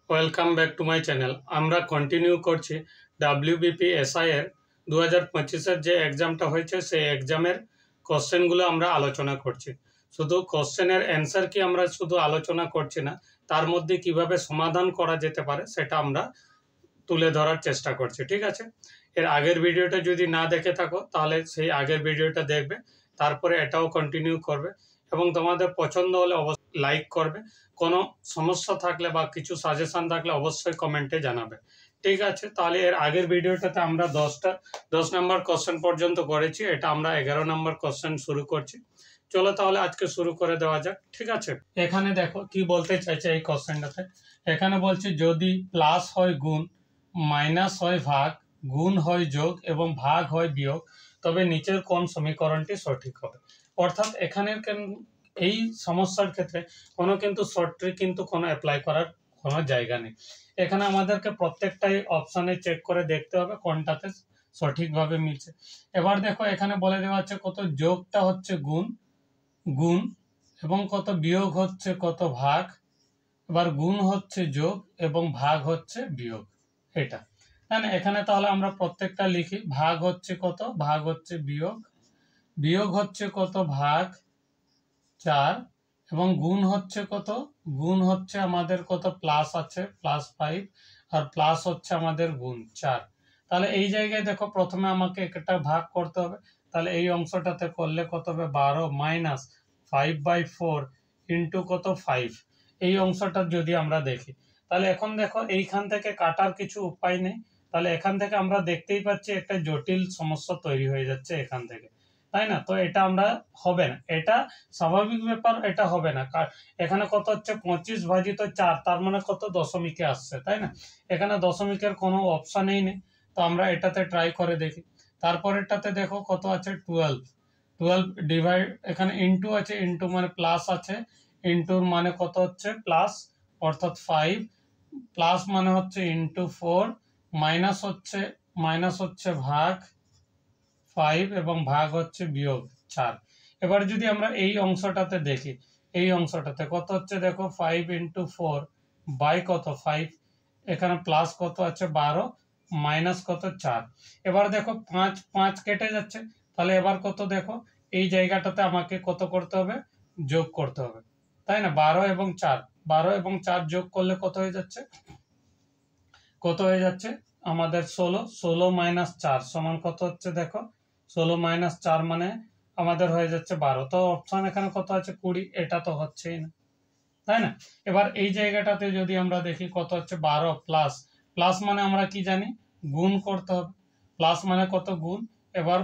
Welcome back to my channel. আমরা continue করছি WBP SI এর 2025-এর যে এক্সামটা হয়েছে সেই এক্সামের কোশ্চেনগুলো আমরা আলোচনা করছি। শুধু কোশ্চেনের অ্যান্সার কি আমরা শুধু আলোচনা করছি না, তার মধ্যে কিভাবে সমাধান করা যেতে পারে সেটা আমরা তুলে ধরার চেষ্টা করছি। ঠিক আছে, এর আগের ভিডিওটা যদি না দেখে থাকো তাহলে সেই আগের ভিডিওটা দেখবে, তারপরে এটাও কন্টিনিউ করবে এবং তোমাদের পছন্দ হলে অবশ্যই লাইক করবে। কোনো সমস্যা থাকলে বা কিছু সাজেশন থাকলে অবশ্যই কমেন্টে জানাবে। ঠিক আছে, তাহলে এর আগের ভিডিওটাতে আমরা 10 নম্বর কোশ্চেন পর্যন্ত করেছি, এটা আমরা 11 নম্বর কোশ্চেন শুরু করছি। চলো তাহলে আজকে শুরু করে দেওয়া যাক। ঠিক আছে, এখানে দেখো কি বলতে চাইছে এই কোশ্চেনটাতে। এখানে বলছে যদি প্লাস হয় গুণ, মাইনাস হয় ভাগ, গুণ হয় যোগ এবং ভাগ হয় বিয়োগ, তবে নিচের কোন সমীকরণটি সঠিক হবে। অর্থাৎ এখানের এই সমস্যার ক্ষেত্রে কোনো কিন্তু শর্ট ট্রিক কিন্তু কোনো অ্যাপ্লাই করার কোনো জায়গা নেই। এখানে আমাদেরকে প্রত্যেকটাই অপশানে চেক করে দেখতে হবে কোনটাতে সঠিকভাবে মিলছে। এবার দেখো এখানে বলে দেওয়া হচ্ছে কত যোগটা হচ্ছে গুণ গুণ এবং কত বিয়োগ হচ্ছে কত ভাগ। এবার গুণ হচ্ছে যোগ এবং ভাগ হচ্ছে বিয়োগ, এটা তাই না। এখানে তাহলে আমরা প্রত্যেকটা লিখি। ভাগ হচ্ছে কত, ভাগ হচ্ছে বিয়োগ, বিয়োগ হচ্ছে কত ভাগ 4 এবং গুণ হচ্ছে কত, গুণ হচ্ছে আমাদের কত প্লাস আছে +5 আর প্লাস হচ্ছে আমাদের গুণ 4। তাহলে এই জায়গায় দেখো প্রথমে আমাকে একটা ভাগ করতে হবে। তাহলে এই অংশটাতে করলে কত হবে 12 মাইনাস 5/4 ইন্টু কত 5। এই অংশটা যদি আমরা দেখি তাহলে এখন দেখো এইখান থেকে কাটার কিছু উপায় নেই। তাহলে এখান থেকে আমরা দেখতেই পাচ্ছি একটা জটিল সমস্যা তৈরি হয়ে যাচ্ছে এখান থেকে, তাই না। তো এটা আমরা হবে না, এটা স্বাভাবিক ব্যাপার, এটা হবে না। এখানে কত হচ্ছে 25/4, তার মানে কত দশমিকে আসছে, তাই না। এখানে দশমিকের কোনো অপশানই নেই। তো আমরা এটাতে ট্রাই করে দেখি। তারপরেরটাতে দেখো কত আছে 12 ডিভাইড, এখানে ইন্টু আছে, ইন্টু মানে প্লাস আছে, ইন্টুর মানে কত হচ্ছে প্লাস অর্থাৎ 5, প্লাস মানে হচ্ছে ইন্টু 4, মাইনাস হচ্ছে ভাগ 5 এবং ভাগ হচ্ছে বিয়োগ 4। এবার যদি আমরা এই অংশটাতে দেখি, এই অংশটাতে কত হচ্ছে দেখো 5 ইন্টু 4 বাই কত 5, এখানে প্লাস কত আছে 12 মাইনাস কত 4। এবার দেখো 5 কেটে যাচ্ছে, তাহলে এবার কত দেখো এই জায়গাটাতে আমাকে কত করতে হবে, যোগ করতে হবে, তাই না। 12 এবং 4 যোগ করলে কত হয়ে যাচ্ছে, কত হয়ে যাচ্ছে আমাদের 16 মাইনাস 4 সমান কত হচ্ছে দেখো 16 মাইনাস 4 মানে আমাদের হয়ে যাচ্ছে 12। তো অপশন এখানে কত আছে 20, এটা তো হচ্ছেই না, তাই না। এবার এই জায়গাটাতে যদি আমরা দেখি কত হচ্ছে 12 প্লাস, প্লাস মানে আমরা কি জানি গুণ করতে হবে, প্লাস মানে কত গুণ। এবার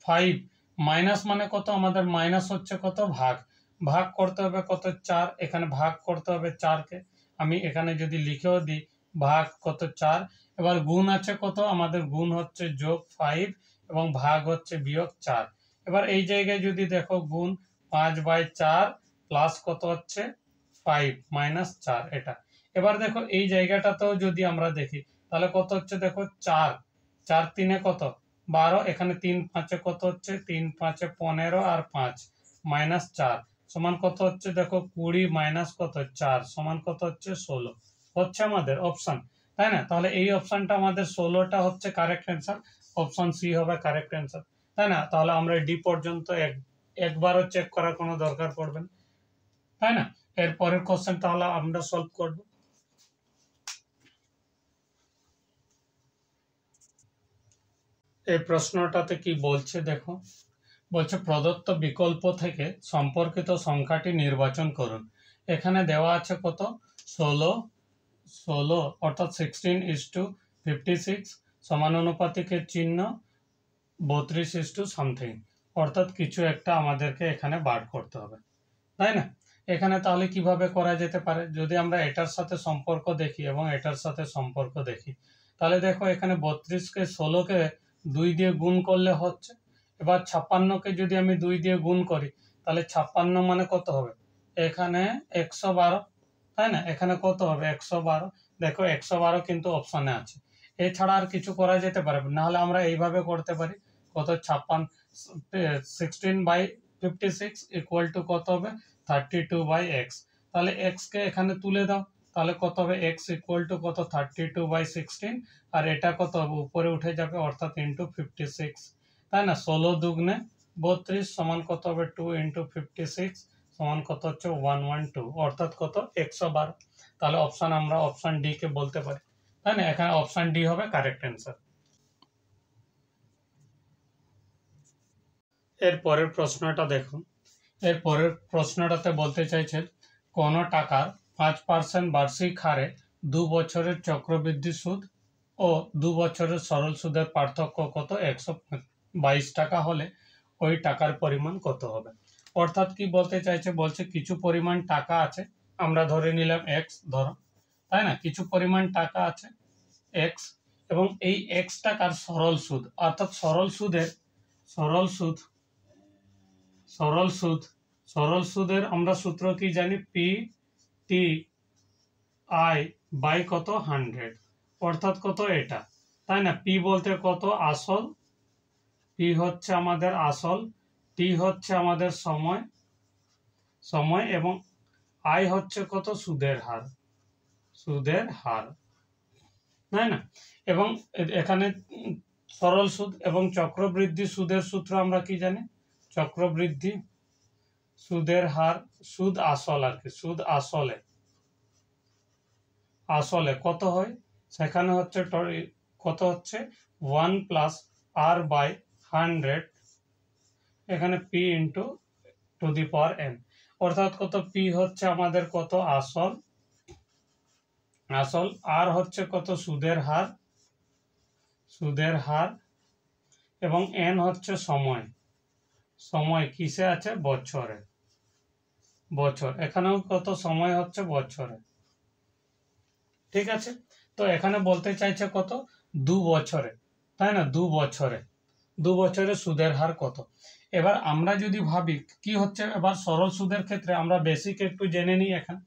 5 মাইনাস মানে কত, আমাদের মাইনাস হচ্ছে কত ভাগ, ভাগ করতে হবে কত 4, এখানে ভাগ করতে হবে 4কে। আমি এখানে যদি লিখেও দিই ভাগ কত 4। এবার গুণ আছে কত, আমাদের গুণ হচ্ছে যোগ 5 এবং ভাগ হচ্ছে বিয়োগ 4। এবার এই জায়গায় যদি দেখো গুণ 5/4 প্লাস কত হচ্ছে 5 মাইনাস 4, এটা। এবার দেখো এই জায়গাটাতেও যদি আমরা দেখি তাহলে কত হচ্ছে দেখো 4 3 কত 12, এখানে 3 5 কত হচ্ছে 3 5 15 আর 5 মাইনাস 4 সমান কত হচ্ছে দেখো 20 মাইনাস কত 4 সমান কত হচ্ছে 16 হচ্ছে আমাদের অপশন, তাই না। তাহলে এই অপশনটা আমাদের 16টা হচ্ছে কারেক্ট অ্যান্সার, অপশন সি হবে কারেক্ট অ্যান্সার, তাই না। তাহলে আমরা ডি পর্যন্ত একবারও চেক করার কোনো দরকার পড়বে না, তাই না। এর পরের কোশ্চেন তাহলে আমরা সলভ করব। এই প্রশ্নটাতে কি বলছে দেখো, বলছে প্রদত্ত বিকল্প থেকে সম্পর্কিত সংখ্যাটি নির্বাচন করুন। এখানে দেওয়া আছে কত 16 অর্থাৎ 16:56 সমানুপাতিকের চিহ্ন 32 সামথিং, অর্থাৎ কিছু একটা আমাদেরকে এখানে বার করতে হবে, তাই না। এখানে তাহলে কিভাবে করা যেতে পারে, যদি আমরা এটার সাথে সম্পর্ক দেখি এবং এটার সাথে সম্পর্ক দেখি তাহলে দেখো এখানে 32কে 16কে 2 দিয়ে গুণ করলে হচ্ছে। এবার 56কে যদি আমি 2 দিয়ে গুণ করি তাহলে 56 মানে কত হবে, এখানে 112, তাই না। এখানে কত হবে 112, দেখো 112 কিন্তু অপশনে আছে। এছাড়া আর কিছু করা যেতে পারে না, হলে আমরা এইভাবে করতে পারি কত 16/56 ইকুয়াল টু কত হবে 32/x। তাহলে x কে এখানে তুলে দাও, তাহলে কত হবে এক্স ইকুয়াল টু কত 32/16, আর এটা কত হবে উপরে উঠে যাবে অর্থাৎ ইন্টু 56, তাই না? 16 দুগুণে 32 সমান কত হবে 2 ইন্টু 56 সমান কত হচ্ছে 112, অর্থাৎ কত 112। তাহলে অপশন আমরা অপশন ডি কে বলতে পারি, তাই না? এখানে অপশন ডি হবে কারেক্ট অ্যান্সার। এর পরের প্রশ্নটা দেখুন। এর পরের প্রশ্নটাতে বলতে চাইছে কোন টাকার 5% বার্ষিক হারে 2 বছরের চক্রবৃদ্ধি সুদ ও 2 বছরের সরল সুদের পার্থক্য কত 122 টাকা হলে ওই টাকার পরিমাণ কত হবে। অর্থাৎ কি বলতে চাইছে, বলছে কিছু পরিমাণ টাকা আছে, আমরা ধরে নিলাম এক্স ধরো, তাই না? কিছু পরিমাণ টাকা আছে এক্স, এবং এই এক্স টাকার সরল সুদ, অর্থাৎ সরল সুদের আমরা সূত্র কি জানি, পি টি আই বাই কত 100, অর্থাৎ কত এটা, তাই না? পি বলতে কত আসল, পি হচ্ছে আমাদের আসল, টি হচ্ছে আমাদের সময় এবং আই হচ্ছে কত সুদের হার, তাই না? এবং এখানে সরল সুদ এবং চক্রবৃদ্ধি সুদের সূত্র আমরা কি জানি, চক্রবৃদ্ধি সুদের হার, সুদ আসল আর কি, সুদ আসলে কত হয়, সেখানে হচ্ছে কত হচ্ছে 1 প্লাস আর বাই 100, এখানে P into to the power N, অর্থাৎ কত পি হচ্ছে আমাদের কত আসল, আর হচ্ছে কত সুদের হার, এবং এন হচ্ছে সময় কিসে আছে, বছর, এখানেও কত সময় হচ্ছে বছরে, ঠিক আছে? তো এখানে বলতে চাইছে কত 2 বছরে, তাই না? 2 বছরে সুদের হার কত। এবার আমরা যদি ভাবি কি হচ্ছে, এবার সরল সুদের ক্ষেত্রে আমরা বেসিক একটু জেনে নিই। এখানে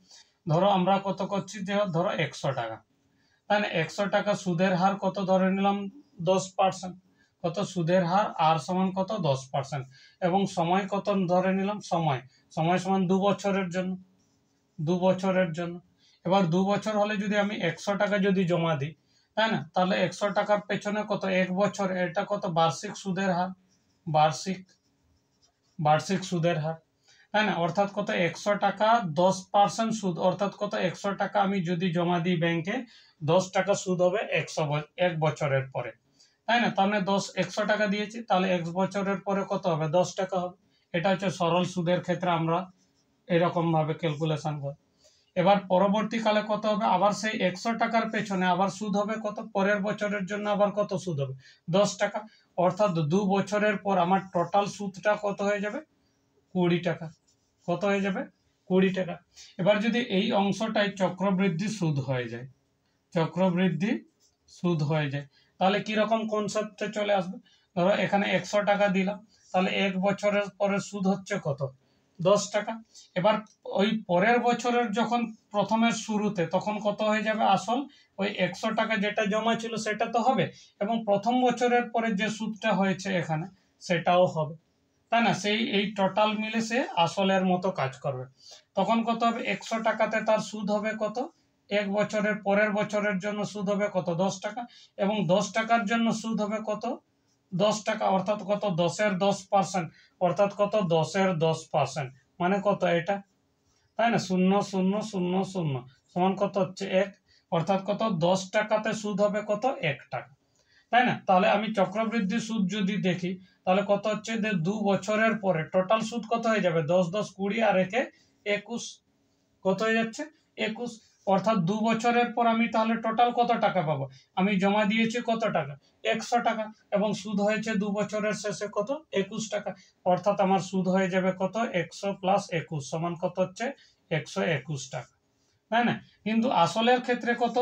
ধরো আমরা কত করছি, যে ধরো 100 টাকা, তাই না? 100 টাকা সুদের হার কত ধরে নিলাম 10%, কত সুদের হার আর সমান কত 10%, এবং সময় কত ধরে নিলাম, সময় সমান 2 বছরের জন্য। এবার 2 বছর হলে যদি আমি 100 টাকা যদি জমা দিই, তাই না? তাহলে 100 টাকার পেছনে কত 1 বছর, এটা কত বার্ষিক সুদের হার, বার্ষিক সুদের হার, তাই না? অর্থাৎ কত 100 টাকা 10% সুদ, অর্থাৎ কত 100 টাকা আমি যদি জমা দিই ব্যাংকে, 10 টাকা সুদ হবে 1 বছরের পরে, তাই না? তাহলে 100 টাকা দিয়েছি, তাহলে 1 বছরের পরে কত হবে 10 টাকা হবে। এটা হচ্ছে সরল সুদের ক্ষেত্রে আমরা এরকম ভাবে ক্যালকুলেশন করি। এবার পরবর্তীকালে কত হবে, আবার সেই 100 টাকার পেছনে আবার সুদ হবে কত, পরের বছরের জন্য আবার কত সুদ হবে 10 টাকা, অর্থাৎ 2 বছরের পর আমার টোটাল সুদটা কত হয়ে যাবে 20 টাকা, কত হয়ে যাবে 20 টাকা। এবার যদি এই অংশটাই চক্রবৃদ্ধি সুদ হয়ে যায়, তাহলে কিরকম কনসেপ্টে চলে আসবে, ধরো এখানে 100 টাকা দিলাম, তাহলে 1 বছরের পরে সুদ হচ্ছে কত 10 টাকা। এবার ওই পরের বছরের যখন প্রথমের শুরুতে তখন কত হয়ে যাবে আসল, ওই 100 টাকা যেটা জমা ছিল সেটা তো হবে, এবং প্রথম বছরের পরে যে সুদটা হয়েছে এখানে সেটাও হবে, তাই না? এই টোটাল মিলে সে আসলের মতো কাজ করবে। তখন কত হবে 100 টাকাতে তার সুদ হবে কত, 1 বছরের পরের বছরের জন্য সুদ হবে কত 10 টাকা, এবং 10 টাকার জন্য সুদ হবে কত 10 টাকা, অর্থাৎ কত 10-এর 10%, অর্থাৎ কত 10-এর 10%, মানে কত এটা, তাই না? 0,000 সমান কত হচ্ছে 1, অর্থাৎ কত 10 টাকাতে সুদ হবে কত 1 টাকা, তাই না? তাহলে আমি চক্রবৃদ্ধি সুদ যদি দেখি, তাহলে কত হচ্ছে যে 2 বছরের পরে টোটাল সুদ কত হয়ে যাবে 10 10 20 আর 1 21, কত হয়ে যাচ্ছে 21, অর্থাৎ 2 বছরের পর আমি তাহলে টোটাল কত টাকা পাবো, আমি জমা দিয়েছি কত টাকা 100 টাকা, এবং সুদ হয়েছে 2 বছরের শেষে কত 21 টাকা, অর্থাৎ আমার সুদ হয়ে যাবে কত 100 প্লাস 21 সমান কত হচ্ছে 121 টাকা, তাই না? কিন্তু আসলের ক্ষেত্রে কত,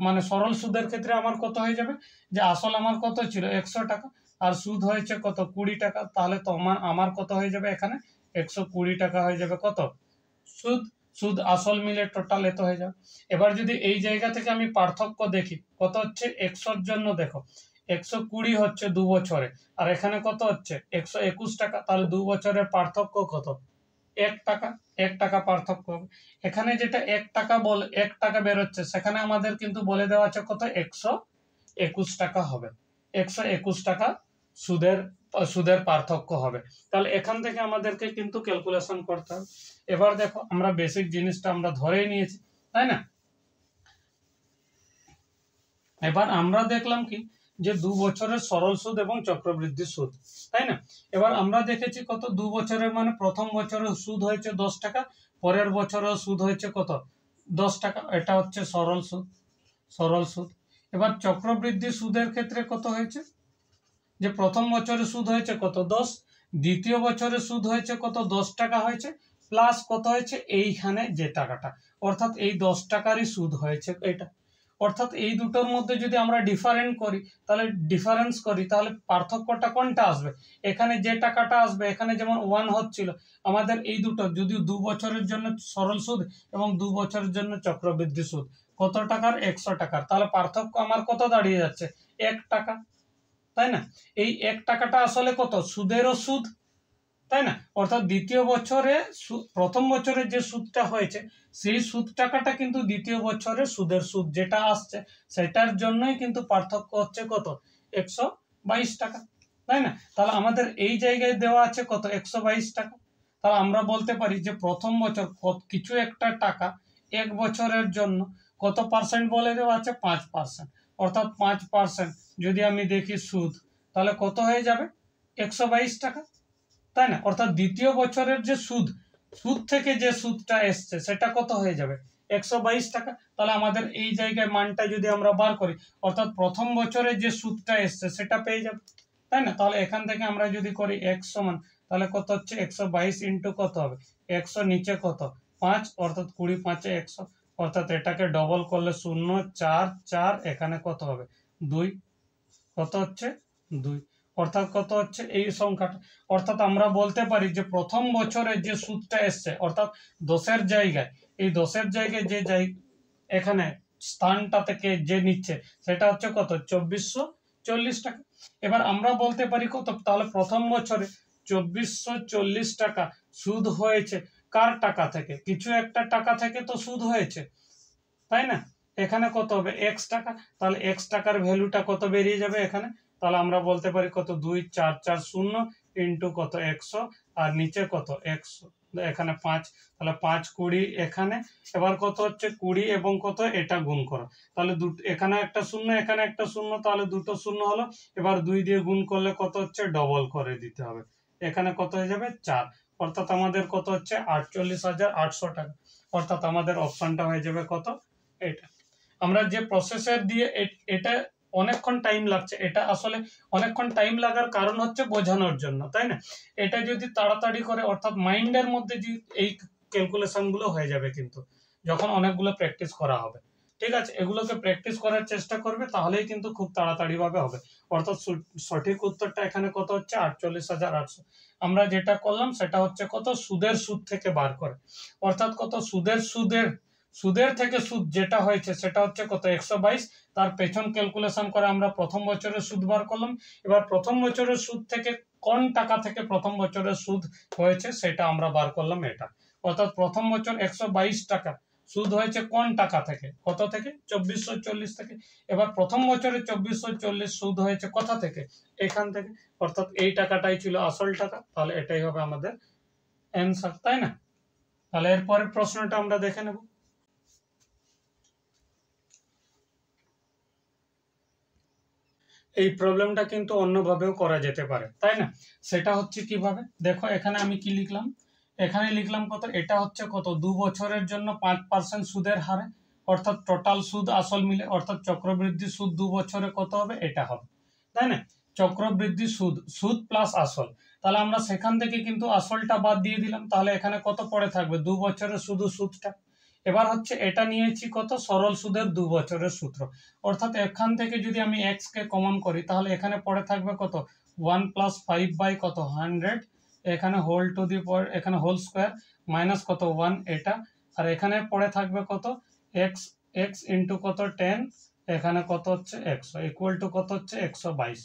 মানে সরল সুদের ক্ষেত্রে আমার কত হয়ে যাবে, যে আসল আমার কত ছিল 100 টাকা, আর সুদ হয়েছে কত 20 টাকা, তাহলে তো আমার কত হয়ে যাবে এখানে 120 টাকা হয়ে যাবে কত সুদ আসল মিলে টোটাল এত হয়ে যাবে। এবার যদি এই জায়গা থেকে আমি পার্থক্য দেখি, কত হচ্ছে 100-র জন্য দেখো 120 হচ্ছে 2 বছরে, আর এখানে কত হচ্ছে 121 টাকা, তাহলে 2 বছরের পার্থক্য কত এক টাকা পার্থক্য হবে। এখানে যেটা 1 টাকা বেরোচ্ছে সেখানে আমাদের কিন্তু বলে দেওয়া আছে কত 121 টাকা হবে। 121 টাকা সুদের পার্থক্য হবে। তাহলে এখান থেকে আমাদেরকে কিন্তু ক্যালকুলেশন করতে হবে। এবার দেখো আমরা বেসিক জিনিসটা আমরা ধরেই নিয়েছি, তাই না? এবার আমরা দেখলাম কি যে 2 বছরের সরল সুদ এবং চক্রবৃদ্ধি সুদ, তাই না? এবার আমরা দেখেছি কত 2 বছরের মানে প্রথম বছরের সুদ হয়েছে 10 টাকা, পরের বছরের সুদ হয়েছে কত 10 টাকা, এটা হচ্ছে সরল সুদ। এবার চক্রবৃদ্ধি সুদের ক্ষেত্রে কত হয়েছে যে প্রথম বছরে সুদ হয়েছে কত 10, দ্বিতীয় বছরে সুদ হয়েছে কত 10 টাকা হয়েছে, প্লাস কত হয়েছে এইখানে যে টাকাটা, অর্থাৎ এই 10 টাকারই সুদ হয়েছে এটা। অর্থাৎ এই দুটোর মধ্যে যদি আমরা ডিফারেন্স করি তাহলে পার্থক্যটা কোনটা আসবে? এখানে যে টাকাটা আসবে, এখানে যেমন 1 হচ্ছিল, আমাদের এই দুটো যদি 2 বছরের জন্য সরল সুদ এবং 2 বছরের জন্য চক্রবৃদ্ধি সুদ কত টাকার 100 টাকার, তাহলে পার্থক্য আমার কত দাঁড়িয়ে যাচ্ছে 1 টাকা, তাই না? এই 1 টাকাটা আসলে কত সুদেরও সুদ, তাই না? অর্থাৎ দ্বিতীয় বছরে প্রথম বছরে যে সুদটা হয়েছে সেই সুদ টাকাটা কিন্তু দ্বিতীয় বছরে সুদের সুদ যেটা আসছে সেটার জন্যই কিন্তু পার্থক্য হচ্ছে কত 122 টাকা, তাই না? তাহলে আমাদের এই জায়গায় দেওয়া আছে কত 122 টাকা। তাহলে আমরা বলতে পারি যে প্রথম বছর কিছু একটা টাকা 1 বছরের জন্য কত পার্সেন্ট বলে দেওয়া আছে 5%, অর্থাৎ 5% যদি আমি দেখি সুদ তাহলে কত হয়ে যাবে 122 টাকা, তাই না? অর্থাৎ দ্বিতীয় বছরের যে সুদ থেকে যে সুদটা এসছে সেটা কত হয়ে যাবে 122 টাকা। তাহলে আমাদের এই জায়গায় মানটা যদি আমরা বার করি, অর্থাৎ প্রথম বছরে যে সুদটা এসছে সেটা পেয়ে যাবে, তাই না? তাহলে এখান থেকে আমরা যদি করি 1 সমান, তাহলে কত হচ্ছে 122 ইন্টু কত হবে 100 নিচে কত 5, অর্থাৎ 20 5 100, অর্থাৎ এটাকে ডবল করলে 0 4 4, এখানে কত হবে 2, কত হচ্ছে 2, অর্থাৎ কত হচ্ছে এই সংখ্যাটা। অর্থাৎ আমরা বলতে পারি যে প্রথম বছরে যে সুদটা এসছে, অর্থাৎ 10-এর জায়গায়, এই 10-এর জায়গায় যে এখানে স্থানটা থেকে যে নিচ্ছে সেটা হচ্ছে কত 2440 টাকা। এবার আমরা বলতে পারি কত, তাহলে প্রথম বছরে 2440 টাকা সুদ হয়েছে কার টাকা থেকে? কিছু একটা টাকা থেকে তো সুদ হয়েছে, তাই না? এখানে কত হবে x টাকা, তাহলে x টাকার ভ্যালুটা কত বেরিয়ে যাবে এখানে, তাহলে আমরা বলতে পারি কত 2440 ইন্টু কত 100, আর নিচে কত 100, এখানে 5, তাহলে 5 20 এখানে। এবার কত হচ্ছে 20 এবং কত এটা গুণ করো, তাহলে এখানে একটা শূন্য এখানে একটা শূন্য, তাহলে দুটো শূন্য হলো। এবার 2 দিয়ে গুণ করলে কত হচ্ছে ডবল করে দিতে হবে, এখানে কত হয়ে যাবে 4, অর্থাৎ আমাদের কত হচ্ছে 48,800 টাকা। অর্থাৎ আমাদের অপশনটা হয়ে যাবে কত এটা। আমরা যে প্রসেসর দিয়ে এটা অনেকক্ষণ টাইম লাগছে, এটা আসলে অনেকক্ষণ টাইম লাগার কারণ হচ্ছে বোঝানোর জন্য, তাই না? এটা যদি তাড়াতাড়ি করে, অর্থাৎ মাইন্ডের মধ্যে যে এই ক্যালকুলেশন গুলো হয়ে যাবে কিন্তু যখন অনেকগুলো প্র্যাকটিস করা হবে, ঠিক আছে? এগুলোকে প্র্যাকটিস করার চেষ্টা করবে তাহলেই কিন্তু খুব তাড়াতাড়ি ভাবে হবে। অর্থাৎ সঠিক উত্তরটা এখানে কত হচ্ছে 48,800। আমরা যেটা করলাম সেটা হচ্ছে কত সুদ থেকে বার করে, অর্থাৎ কত সুদের থেকে সুদ যেটা হয়েছে সেটা হচ্ছে কত 122, তার পেছন ক্যালকুলেশন করে আমরা প্রথম বছরের সুদ বার করলাম। এবার প্রথম বছরের সুদ থেকে কোন টাকা থেকে প্রথম বছরের সুদ হয়েছে সেটা আমরা বার করলাম এটা, অর্থাৎ প্রথম বছর 122 টাকা সুদ হয়েছে কোন টাকা থেকে, কত থেকে 2440 থেকে। এবার প্রথম বছরে 2440 সুদ হয়েছে কোথা থেকে, এখান থেকে, অর্থাৎ এই টাকাটাই ছিল আসল টাকা, তাহলে এটাই হবে আমাদের অ্যান্সার, তাই না? তাহলে এরপরের প্রশ্নটা আমরা দেখে নেব। এই প্রবলেমটা কিন্তু অন্যভাবেও করা যেতে পারে, তাই না? সেটা হচ্ছে কিভাবে, দেখো এখানে আমি কি লিখলাম, এখানে লিখলাম কত, এটা হচ্ছে কত 2 বছরের জন্য 5% সুদের হারে, অর্থাৎ টোটাল সুদ আসল মিলে, অর্থাৎ চক্রবৃদ্ধি সুদ 2 বছরে কত হবে এটা হবে, তাই না? চক্রবৃদ্ধি সুদ প্লাস আসল, তাহলে আমরা সেখান থেকে কিন্তু আসলটা বাদ দিয়ে দিলাম, তাহলে এখানে কত পড়ে থাকবে 2 বছরের শুধু সুদটা। এবার হচ্ছে এটা নিয়েছি কত সরল সুদের 2 বছরের সূত্র, অর্থাৎ এখান থেকে যদি আমি x কে কমন করি তাহলে এখানে পড়ে থাকবে কত 1 + 5 বাই কত 100, এখানে হোল টু দি পাওয়ার, এখানে হোল স্কয়ার মাইনাস কত 1 এটা, আর এখানে পড়ে থাকবে কত x ইন্টু কত 10, এখানে কত হচ্ছে 100 ইকুয়াল টু কত হচ্ছে 122।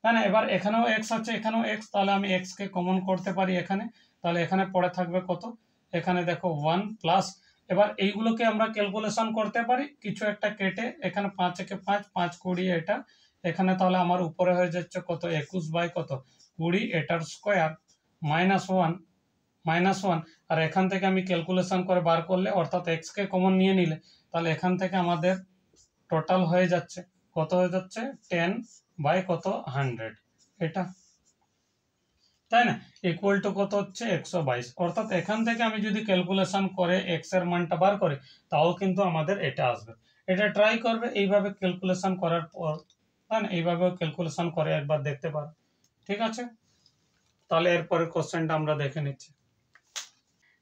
তাই না। এবার এখানেও এক্স আছে, এখানেও এক্স, তাহলে আমি এক্সকে কমন করতে পারি এখানে, তাহলে এখানে পড়ে থাকবে কত, এখানে দেখো 1 প্লাস, এবার এইগুলোকে আমরা ক্যালকুলেশন করতে পারি কিছু একটা কেটে, এখানে 5 একে 5, 5 20 এটা, এখানে তাহলে আমার উপরে হয়ে যাচ্ছে কত 21 বাই কত 20 এটার স্কোয়ার -1 আর এখান থেকে আমি ক্যালকুলেশন করে বার করলে অর্থাৎ এক্স কে কমন নিয়ে নিলে, তাহলে এখান থেকে আমাদের টোটাল হয়ে যাচ্ছে কত, হয়ে যাচ্ছে 10 বাই কত 100 এটা, তাই না, ইকুয়াল টু কত হচ্ছে 122। অর্থাৎ এখান থেকে আমি যদি ক্যালকুলেশন করে এক্স এর মানটা বার করি, তাও কিন্তু আমাদের এটা আসবে। এটা ট্রাই করবে এইভাবে ক্যালকুলেশন করার পর, তাই না, এইভাবেও ক্যালকুলেশন করে একবার দেখতে পারো। ঠিক আছে, তাহলে এরপরে কোশ্চেনটা আমরা দেখে নিচ্ছি।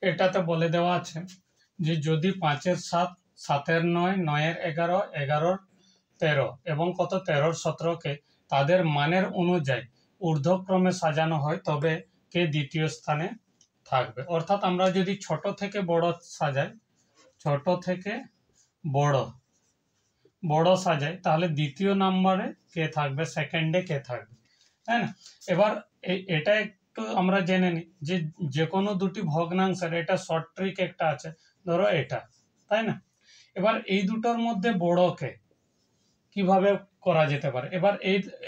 এটাতে বলে দেওয়া আছে যে যদি 5-এর 7, 7-এর 9, 9-এর 11, 11-র 13 এবং কত 13-র 17কে তাদের মানের অনুযায়ী ঊর্ধ্বক্রমে সাজানো হয়, তবে কে দ্বিতীয় স্থানে থাকবে। অর্থাৎ আমরা যদি ছোট থেকে বড় সাজাই, ছোট থেকে বড় সাজাই, তাহলে দ্বিতীয় নাম্বারে কে থাকবে, সেকেন্ডে কে থাকবে, তাই না। এবার এটা একটু আমরা জেনে নিই যে যে কোনো দুটি ভগ্নাংশের এটা শর্ট ট্রিক একটা আছে, ধরো এটা, তাই না। এবার এই দুটোর মধ্যে বড়কে কিভাবে করা যেতে পারে, এবার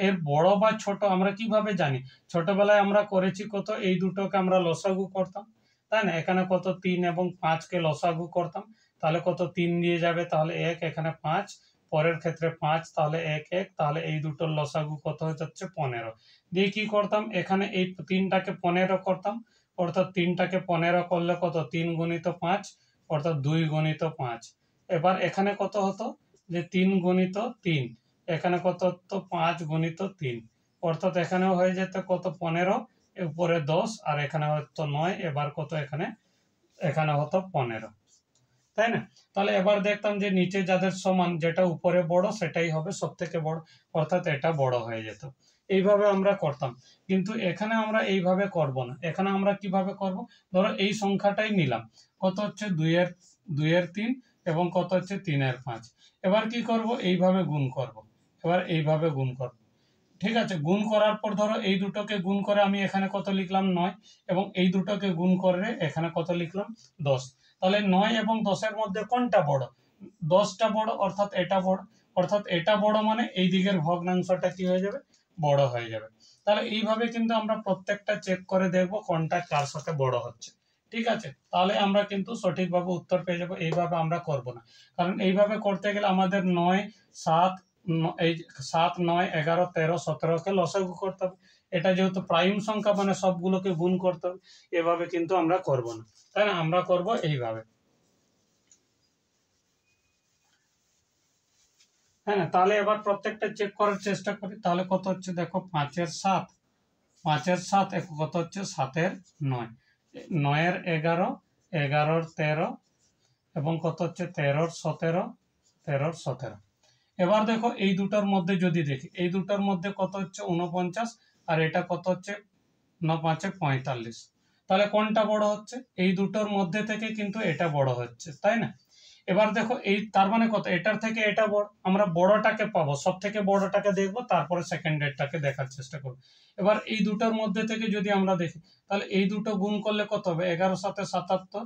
এর বড় বা ছোট আমরা কিভাবে জানি, ছোটবেলায় আমরা করেছি কত, এই দুটোকে আমরা লসাগু করতাম, তাই না, এখানে কত 3 এবং 5-কে লসাগু করতাম, তাহলে কত 3 দিয়ে যাবে, তাহলে 1, এখানে 5, পরের ক্ষেত্রে 5, তাহলে 1 1, তাহলে এই দুটোর লসাগু কত হয়ে যাচ্ছে 15। দিয়ে কি করতাম, এখানে এই 3টাকে 15 করতাম, অর্থাৎ 3টাকে 15 করলে কত 3 গুণিত 5, অর্থাৎ 2 গুণিত 5। এবার এখানে কত হতো যে 3 গুণিত 3, এখানে কত হতো 5 গুণিত 3, অর্থাৎ এখানেও হয়ে যেত কত 15, উপরে 10, আর এখানে হতো 9, এবার কত এখানে হতো 15, তাই না। তাহলে এবার দেখতাম যে নিচে যাদের সমান, যেটা উপরে বড় সেটাই হবে সব থেকে বড়, অর্থাৎ এটা বড় হয়ে যেত। এইভাবে আমরা করতাম, কিন্তু এখানে আমরা এইভাবে করব না। এখানে আমরা কিভাবে করব, ধরো এই সংখ্যাটাই নিলাম, কত হচ্ছে 2-এর 3 এবং কত হচ্ছে 3-এর 5। এবার কি করব, এইভাবে গুণ করব, এবার এইভাবে গুণ করব। ঠিক আছে, গুণ করার পর ধরো এই দুটোকে গুণ করে আমি এখানে কত লিখলাম 9, এবং এই দুটোকে গুণ করে এখানে কত লিখলাম 10। তাহলে 9 এবং 10-এর মধ্যে কোনটা বড়, 10টা বড়, অর্থাৎ এটা বড়, অর্থাৎ এটা বড় মানে এই দিকের ভগ্নাংশটা কি হয়ে যাবে, বড় হয়ে যাবে। তাহলে এইভাবে কিন্তু আমরা প্রত্যেকটা চেক করে দেখব কোনটা কার সাথে বড় হচ্ছে। ঠিক আছে, তাহলে আমরা কিন্তু সঠিকভাবে উত্তর পেয়ে যাবো। এইভাবে আমরা করব না, কারণ এইভাবে করতে গেলে আমাদের 9 7 এই 7 9 11 13 17কে লসাগু করতে হবে। এটা যেহেতু প্রাইম সংখ্যা মানে সবগুলোকে গুণ করতে হবে, এভাবে কিন্তু আমরা করব না, তাই না, আমরা করব এইভাবে। হ্যাঁ, তাহলে এবার প্রত্যেকটা চেক করার চেষ্টা করি। তাহলে কত হচ্ছে দেখো 5-এর 7, 5-এর 7 কত হচ্ছে 7-এর 9, 9-এর 11, 11-র 13 এবং কত হচ্ছে 13-র 17, 13-র 17। এবার দেখো এই দুটোর মধ্যে যদি দেখি, এই দুটোর মধ্যে কত হচ্ছে 49, আর এটা কত হচ্ছে 9 5 45, তাহলে কোনটা বড় হচ্ছে, এই দুটোর মধ্যে থেকে কিন্তু এটা বড় হচ্ছে, তাই না। এবার দেখো এই তার মানে কত, এটার থেকে এটা বড়, আমরা বড়টাকে পাবো, সব থেকে বড়টাকে দেখবো, তারপরে সেকেন্ডেরটাকে দেখার চেষ্টা করবো। এবার এই দুটোর মধ্যে থেকে যদি আমরা দেখি, তাহলে এই দুটো গুণ করলে কত হবে 11 7 77,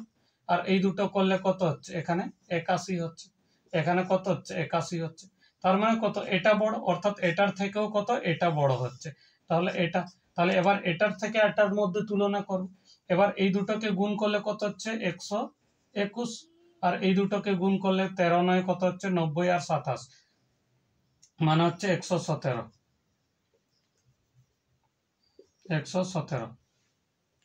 আর এই দুটো করলে কত হচ্ছে এখানে 81 হচ্ছে, এখানে কত হচ্ছে 81 হচ্ছে। তার মানে কত, এটা বড়, অর্থাৎ এটার থেকেও কত এটা বড় হচ্ছে, তাহলে এটা, তাহলে এবার এটার থেকে এটার মধ্যে তুলনা করব। এবার এই দুটোকে গুণ করলে কত হচ্ছে 121, আর এই দুটোকে গুণ করলে 13 9 কত হচ্ছে 90, আর 27 মানে হচ্ছে 117, 117,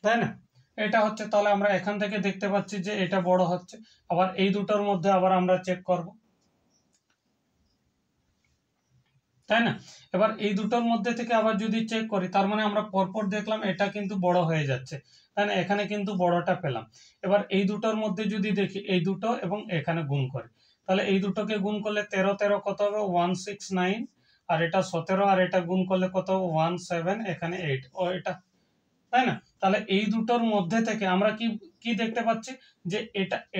তাই না। এটা হচ্ছে, তাহলে আমরা এখান থেকে দেখতে পাচ্ছি যে এটা বড় হচ্ছে। আবার এই দুটোর মধ্যে আবার আমরা চেক করব, তাই না। এবার এই দুটোর মধ্যে থেকে আবার যদি চেক করি, তার মানে আমরা পরপর দেখলাম এটা কিন্তু বড় হয়ে যাচ্ছে, তাই না, এখানে কিন্তু বড়টা পেলাম। এবার এই দুটোর মধ্যে যদি দেখি, এই দুটো এবং এখানে গুণ করি, তাহলে এই দুটোকে গুণ করলে 13 13 কত হবে 169, আর এটা 17, আর এটা গুণ করলে কত 17, এখানে 8, ও এটা, তাই না। তাহলে এই দুটোর মধ্যে থেকে আমরা কি কি দেখতে পাচ্ছি, যে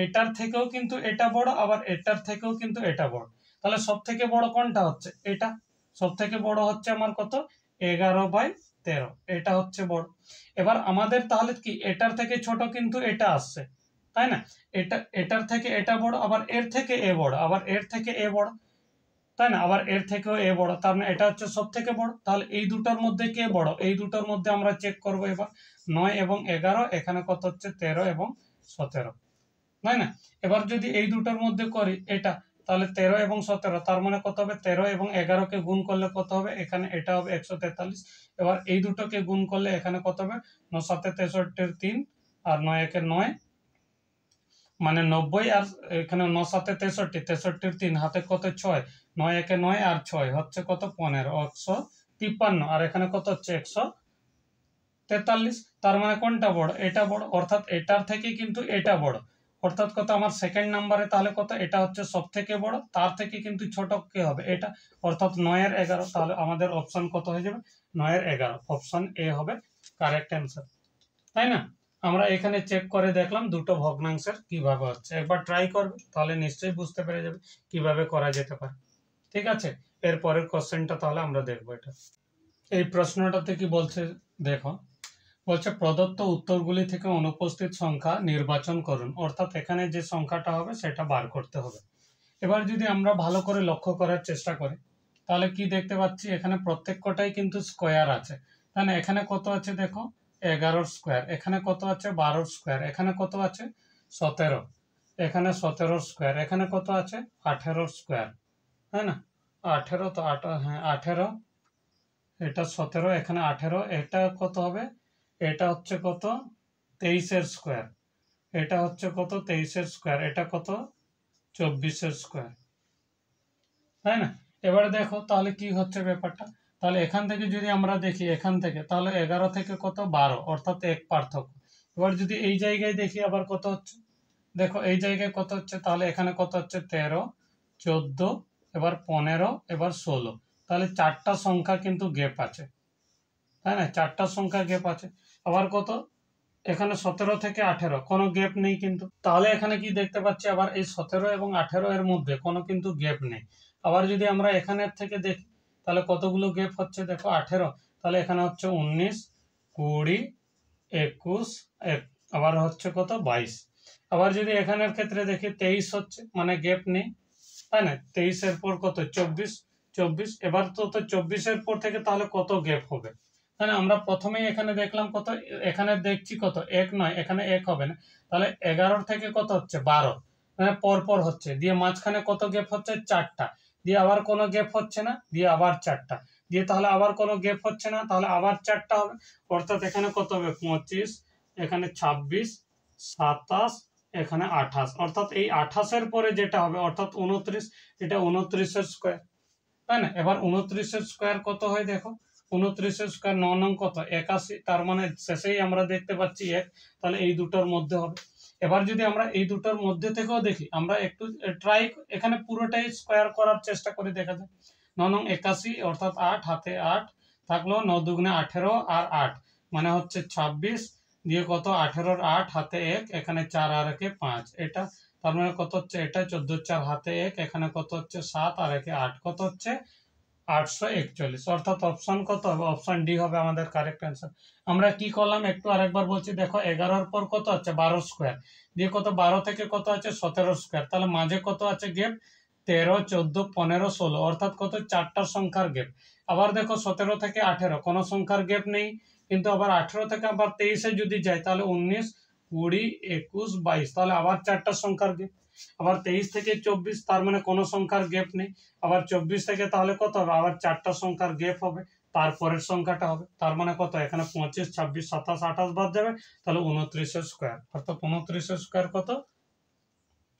এটার থেকেও কিন্তু এটা বড়, আবার এটার থেকেও কিন্তু এটা বড়। তাহলে সব থেকে বড় কোনটা হচ্ছে, এটা সব থেকে বড় হচ্ছে আমার কত 11/13, এটা হচ্ছে বড়। এবার আমাদের তাহলে কি এটার থেকে ছোট কিন্তু এটা আসছে, তাই না? এটার থেকে এটা বড়, আবার এর থেকে এ বড়, আবার এর থেকে এ বড়, তাই না? আবার এর থেকেও এ বড়, তার মানে এটা হচ্ছে সব থেকে বড়। তাহলে এই দুটোর মধ্যে কে বড়? এই দুটোর মধ্যে আমরা চেক করব এবার 9 এবং 11, এখানে কত হচ্ছে 13 এবং 17, তাই না? এবার যদি এই দুটোর মধ্যে করি এটা, তাহলে 13 এবং 17, তার মানে কত হবে? 13 এবং 11 কে গুণ করলে কত হবে? এখানে এটা হবে 143। এবার এই দুটোকে গুণ করলে এখানে কত হবে? 9 7 63 3 আর 9 1 9, মানে 90, আর এখানে 9 7 63, 63 3 হাতে কত 6, 9 1 9 আর 6 হচ্ছে কত? 15, 153, আর এখানে কত হচ্ছে? 143। তার মানে কোনটা বড়? এটা বড়, অর্থাৎ এটার থেকে কিন্তু এটা বড়। অর্থাৎ কত আমার সেকেন্ড নাম্বারে তাহলে কত? এটা হচ্ছে সব থেকে বড়, তার থেকে কিন্তু ছোট কে হবে? এটা, অর্থাৎ 9 এর 11। তাহলে আমাদের অপশন কত হয়ে যাবে? 9 এর 11, অপশন এ হবে কারেক্ট অ্যান্সার, তাই না? আমরা এখানে চেক করে দেখলাম দুটো ভগ্নাংশের কিভাবে হচ্ছে, একবার ট্রাই করবে তাহলে নিশ্চয়ই বুঝতে পেরে যাবে কিভাবে করা যেতে পারে। ঠিক আছে, এর পরের কোশ্চেনটা তাহলে আমরা দেখবো। এটা এই প্রশ্নটাতে কি বলছে দেখো, বলছে প্রদত্ত উত্তরগুলি থেকে অনুপস্থিত সংখ্যা নির্বাচন করুন, অর্থাৎ এখানে যে সংখ্যাটা হবে সেটা বার করতে হবে। এবার যদি আমরা ভালো করে লক্ষ্য করার চেষ্টা করি, তাহলে কি দেখতে পাচ্ছি? এখানে প্রত্যেক কটাই কিন্তু স্কোয়ার আছে, তাই না? এখানে কত আছে দেখো? 11 স্কোয়ার, এখানে কত আছে? 12 স্কোয়ার, এখানে কত আছে? 17, এখানে 17 স্কোয়ার, এখানে কত আছে? 18 স্কোয়ার, তাই না? 18 তো 18, হ্যাঁ 18, এটা 17, এখানে 18, এটা কত হবে? এটা হচ্ছে কত? 23 স্কোয়ার, এটা হচ্ছে কত? 23 স্কোয়ার, এটা কত? 24 স্কোয়ার, তাই না? এবারে দেখো তাহলে কি হচ্ছে ব্যাপারটা। তাহলে এখান থেকে যদি আমরা দেখি, এখান থেকে তাহলে 11 থেকে কত? 12, অর্থাৎ এক পার্থক্য। এবার যদি এই জায়গায় দেখি আবার কত হচ্ছে, দেখো এই জায়গায় কত হচ্ছে, তাহলে এখানে কত হচ্ছে? 13, 14, এবার 15, এবার 16, তাহলে চারটা সংখ্যা কিন্তু গ্যাপ আছে, তাই না? চারটা সংখ্যা গ্যাপ আছে। আবার কত? এখানে 17 থেকে 18 কোনো গ্যাপ নেই কিন্তু। তাহলে এখানে কি দেখতে পাচ্ছি? আবার এই 17 এবং 18 এর মধ্যে কোনো কিন্তু গ্যাপ নেই। আবার যদি আমরা এখানের থেকে দেখি, তাহলে কতগুলো গ্যাপ হচ্ছে দেখো? 18, তাহলে এখানে হচ্ছে 19, 20, 21, আবার হচ্ছে কত? 22। আবার যদি এখানের ক্ষেত্রে দেখি 23 হচ্ছে, মানে গ্যাপ নেই, তাই না? 23 এর পর কত? 24, 24, এবার তো 24 এর পর থেকে তাহলে কত গ্যাপ হবে? তাহলে আমরা প্রথমেই এখানে দেখলাম কত, এখানে দেখছি কত? 1 নয়, এখানে 1 হবে না, তাহলে 11 থেকে কত হচ্ছে? 12, মানে পর পর হচ্ছে, দিয়ে মাঝখানে কত গ্যাপ হচ্ছে? 4টা, দিয়ে আবার কোনো গ্যাপ হচ্ছে না, দিয়ে আবার 4টা, দিয়ে তাহলে আবার কোনো গ্যাপ হচ্ছে না, তাহলে আবার 4টা হবে, অর্থাৎ এখানে কত হবে? 25, এখানে 26, 27, এখানে 28, অর্থাৎ এই 28 এর পরে যেটা হবে অর্থাৎ 29, এটা 29 স্কোয়ার, তাই না? এবার 29 স্কোয়ার কত হয় দেখো? 29 স্কোয়ার 9 নং কত? 81, তার মানে শেষেই আমরা দেখতে পাচ্ছি 1, তাহলে এই দুটোর মধ্যে হবে। এবার যদি আমরা এই দুটোর মধ্যে থেকেও দেখি, আমরা একটু ট্রাই, এখানে পুরোটাই স্কোয়ার করার চেষ্টা করে দেখা যায়। 9 নং 81, অর্থাৎ 8 হাতে 8 থাকলো, 9 দুগুণে 18 আর 8 মানে হচ্ছে 26, দিয়ে কত? 18 8 হাতে 1, এখানে 4 আর 1 5, এটা তার মানে কত হচ্ছে? এটা 14 4 হাতে 1, এখানে কত হচ্ছে? 7 আর 1 8, কত হচ্ছে? 841, অর্থাৎ অপশন কত হবে? অপশন ডি হবে আমাদের কারেক্ট অ্যান্সার। আমরা কি করলাম একটু আরেকবার বলছি দেখো, 11 পর কত আছে? 12 স্কোয়ার, দিয়ে কত? 12 থেকে কত আছে? 17 স্কোয়ার, তাহলে মাঝে কত আছে গ্যাপ? 13, 14, 15, 16, অর্থাৎ কত? চারটা সংখ্যার গ্যাপ। আবার দেখো 17 থেকে 18 কোনো সংখ্যার গ্যাপ নেই, কিন্তু আবার 18 থেকে আবার 23-এ যদি যাই তাহলে 19, 20, 21, 22, তাহলে আবার চারটা সংখ্যার গ্যাপ। আবার 23 থেকে 24, তার মানে কোনো সংখ্যার গ্যাপ নেই। আবার 24 থেকে তাহলে কত হবে? আবার চারটা সংখ্যার গ্যাপ হবে, তারপরের সংখ্যাটা হবে, তার মানে কত? এখানে 25, 26, 27, 28 বাদ যাবে, তাহলে 29 স্কোয়ার, অর্থাৎ 29 স্কোয়ার কত?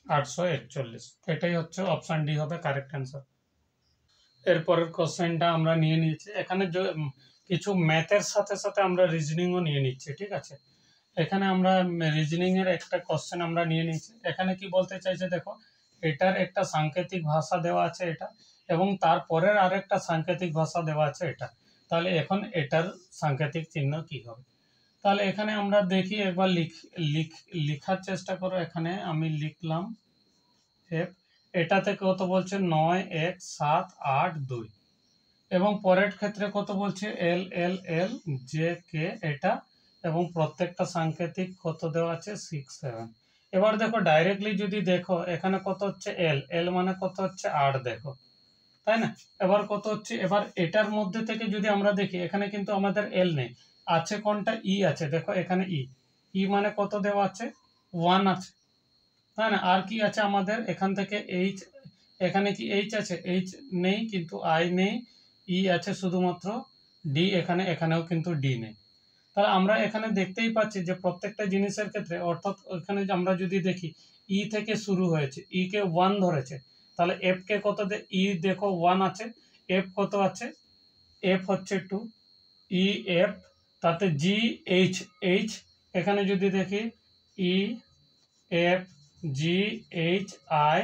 841, এটাই হচ্ছে অপশন ডি হবে কারেক্ট অ্যান্সার। এরপরের কোশ্চেনটা আমরা নিয়ে নিয়েছি, এখানে কিছু ম্যাথের সাথে সাথে আমরা রিজনিংও নিয়ে নিচ্ছি, ঠিক আছে? এখানে আমরা রিজনিং এর একটা কোশ্চেন আমরা নিয়ে নিয়েছি। এখানে কি বলতে চাইছে দেখো, এটার একটা সাংকেতিক ভাষা দেওয়া আছে এটা, এবং তারপরের আরেকটা সাংকেতিক ভাষা দেওয়া আছে এটা, তাহলে এখন এটার সাংকেতিক চিহ্ন কি হবে? তাহলে এখানে আমরা দেখি একবার লিখার চেষ্টা করো। এখানে আমি লিখলাম এফ, এটাতে কত বলছে? 9 1 7 8 2, এবং পরের ক্ষেত্রে কত বলছে এল এল এল জে কে এটা, এবং প্রত্যেকটা সাংকেতিক কত দেওয়া আছে 6 7। এবার দেখো ডাইরেক্টলি যদি দেখো এখানে কত হচ্ছে এল, এল মানে কত হচ্ছে 8 দেখো, তাই না? এবার কত হচ্ছে, এবার এটার মধ্যে থেকে যদি আমরা দেখি এখানে কিন্তু আমাদের এল নেই, আছে কোনটা ই আছে, দেখো এখানে ই, ই মানে কত দেওয়া আছে 1 আছে, তাই না? আর কি আছে আমাদের এখান থেকে এইচ, এখানে কি এইচ আছে, এইচ নেই কিন্তু আই নেই, ই আছে শুধুমাত্র, ডি এখানে, এখানেও কিন্তু ডি নেই। তাহলে আমরা এখানে দেখতেই পাচ্ছি যে প্রত্যেকটা জিনিসের ক্ষেত্রে, অর্থাৎ এখানে আমরা যদি দেখি ই থেকে শুরু হয়েছে, ই কে 1 ধরেছে, তাহলে এফ কে কত ই দেখো 1 আছে, এফ কত আছে, এফ হচ্ছে 2, ই এফ, তাতে জি এইচ, এইচ এখানে যদি দেখি E F G H I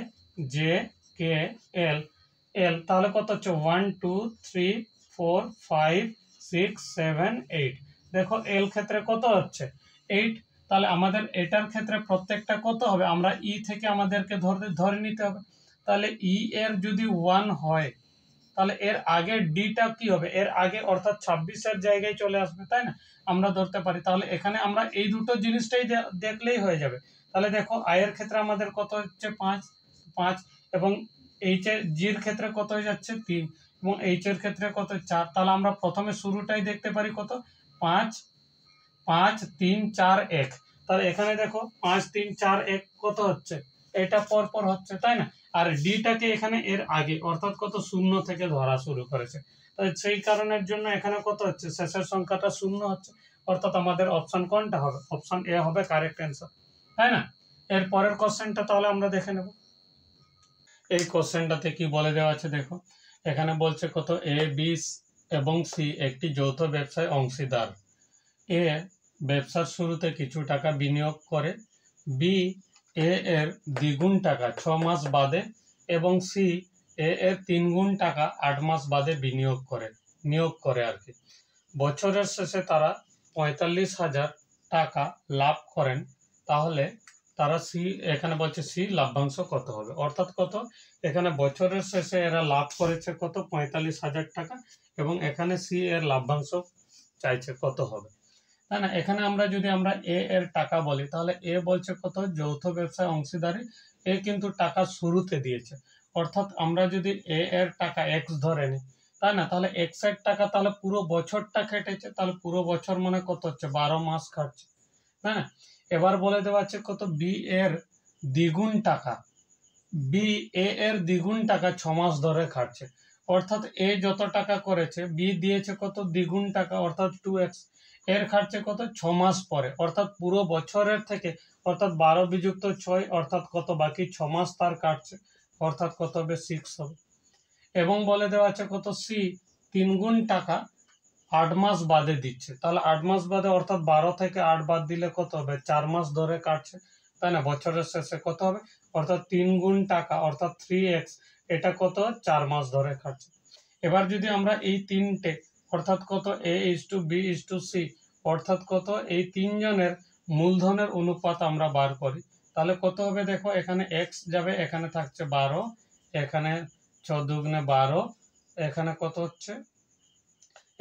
J K L, L তাহলে কত হচ্ছে 1 2 3 4 5 6 7 8, দেখো এল ক্ষেত্রে কত হচ্ছে 8। তাহলে আমাদের এটার ক্ষেত্রে প্রত্যেকটা কত হবে, আমরা ই থেকে আমাদেরকে ধরে নিতে হবে। তাহলে ই এর যদি 1 হয় তাহলে এর আগে ডিটা কি হবে, এর আগে অর্থাৎ 26-এর জায়গায় চলে আসবে, তাই না? আমরা ধরতে পারি, তাহলে এখানে আমরা এই দুটো জিনিসটাই দেখলেই হয়ে যাবে। তাহলে দেখো আই এর ক্ষেত্রে আমাদের কত হচ্ছে 5 5, এবং এইচ এর জির ক্ষেত্রে কত হয়ে যাচ্ছে 3, এবং এইচ এর ক্ষেত্রে কত 4। তাহলে আমরা প্রথমে শুরুটাই দেখতে পারি কত 5 5 3 4 1, তাহলে এখানে দেখো 5 3 4 1 কত হচ্ছে, এটা পর পর হচ্ছে, তাই না? আর ডিটাকে এখানে এর আগে অর্থাৎ কত 0 থেকে ধরা শুরু করেছে, তাই সেই কারণের জন্য এখানে কত হচ্ছে শেষের সংখ্যাটা 0 হচ্ছে, অর্থাৎ আমাদের অপশন কোনটা হবে, অপশন এ হবে কারেক্ট অ্যান্সার, তাই না? এর পরের কোশ্চেনটা তাহলে আমরা দেখে নেব। এই কোশ্চেনটাতে কি বলে দেওয়া আছে দেখো, এখানে বলছে কত এ বি এবং সি একটি যৌথ ব্যবসায় অংশীদার। এ ব্যবসার শুরুতে কিছু টাকা বিনিয়োগ করে, বি এ এর দ্বিগুণ টাকা 6 মাস বাদে, এবং সি এ এর 3 গুণ টাকা 8 মাস বাদে নিয়োগ করে আর কি। বছরের শেষে তারা 45,000 টাকা লাভ করেন, তাহলে তারা সি, এখানে বলছে সি লাভ্যাংশ কত হবে, অর্থাৎ কত, এখানে বছরের শেষে এরা লাভ করেছে কত 45,000 টাকা, এবং এখানে সি এর লাভ্যাংশ চাইছে কত হবে, তাই না? এখানে আমরা যদি আমরা এ এর টাকা বলি, তাহলে এ বলছে কত যৌথ ব্যবসায় অংশীদারি, এ কিন্তু টাকা শুরুতে দিয়েছে, অর্থাৎ আমরা যদি এ এর টাকা এক্স ধরে নিই, তাই না? তাহলে এক্স এর টাকা তাহলে পুরো বছরটা খেটেছে, তাহলে পুরো বছর মানে কত হচ্ছে 12 মাস খাটছে, তাই না? এবার বলে দেওয়া আছে কত বি এর দ্বিগুণ টাকা, বি এ এর দ্বিগুণ টাকা 6 মাস ধরে খাটছে, অর্থাৎ এ যত টাকা করেছে বি দিয়েছে কত দ্বিগুণ টাকা অর্থাৎ 2x, এর খাটছে কত 6 মাস পরে, অর্থাৎ পুরো বছরের থেকে, অর্থাৎ 12 বিযুক্ত 6 অর্থাৎ কত বাকি 6 মাস তার কাটছে, অর্থাৎ কত হবে 6 হবে। এবং বলে দেওয়া আছে কত সি 3 গুণ টাকা 8 মাস বাদে দিচ্ছে, তাহলে 8 মাস বাদে অর্থাৎ 12 থেকে 8 বাদ দিলে কত হবে 4 মাস ধরে কাটছে, তাই না? বছরের শেষে কত হবে, অর্থাৎ 3 গুণ টাকা অর্থাৎ 3x, এটা কত 4 মাস ধরে কাটছে। এবার যদি আমরা এই তিনটে অর্থাৎ কত A is to B is to C, অর্থাৎ কত এই তিনজনের মূলধনের অনুপাত আমরা বার করি, তাহলে কত হবে দেখো, এখানে এক্স যাবে, এখানে থাকছে 12, এখানে 6 দুগুণে 12, এখানে কত হচ্ছে,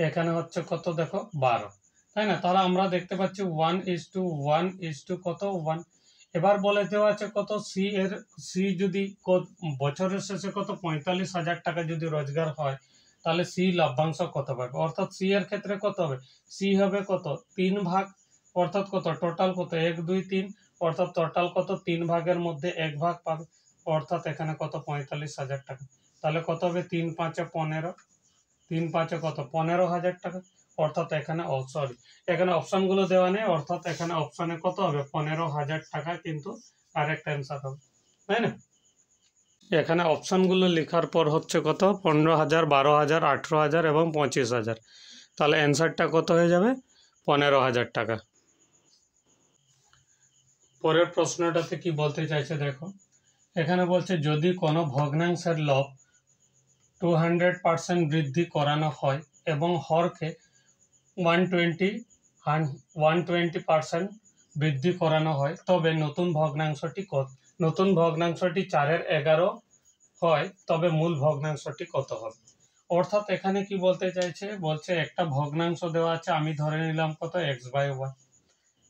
এখানে হচ্ছে কত দেখো 12, তাই না? তাহলে আমরা দেখতে পাচ্ছি 1:1 ইজ টু কত 1। এবার বলে দেওয়া আছে কত সি যদি বছরের শেষে কত 45,000 টাকা যদি রোজগার হয়, তাহলে সি লাভ্যাংশ কত পাবে, অর্থাৎ সি এর ক্ষেত্রে কত হবে, সি হবে কত 3 ভাগ, অর্থাৎ কত টোটাল কত 1 2 3, অর্থাৎ টোটাল কত 3 ভাগের মধ্যে 1 ভাগ পাবে, অর্থাৎ এখানে কত 45,000 টাকা, তাহলে কত হবে 3 5 15, 3 5 কত 15,000 টাকা, অর্থাৎ এখানে এখানে অপশনগুলো দেওয়া নেই, অর্থাৎ এখানে অপশনে কত হবে 15,000 টাকা কিন্তু কারেক্ট অ্যান্সার হবে, তাই না? এখানে অপশনগুলো লেখার পর হচ্ছে কত 15,000 12,000 18,000 এবং 25,000, তাহলে অ্যান্সারটা কত হয়ে যাবে 15,000 টাকা। পরের প্রশ্নটাতে কি বলতে চাইছে দেখো, এখানে বলছে যদি কোনো ভগ্নাংশের লব 200% বৃদ্ধি করানো হয় এবং হরকে 120% বৃদ্ধি করানো হয়, তবে নতুন ভগ্নাংশটি 4-এর 11 হয়, তবে মূল ভগ্নাংশটি কত হবে, অর্থাৎ এখানে কি বলতে চাইছে, বলছে একটা ভগ্নাংশ দেওয়া আছে, আমি ধরে নিলাম কত x/y,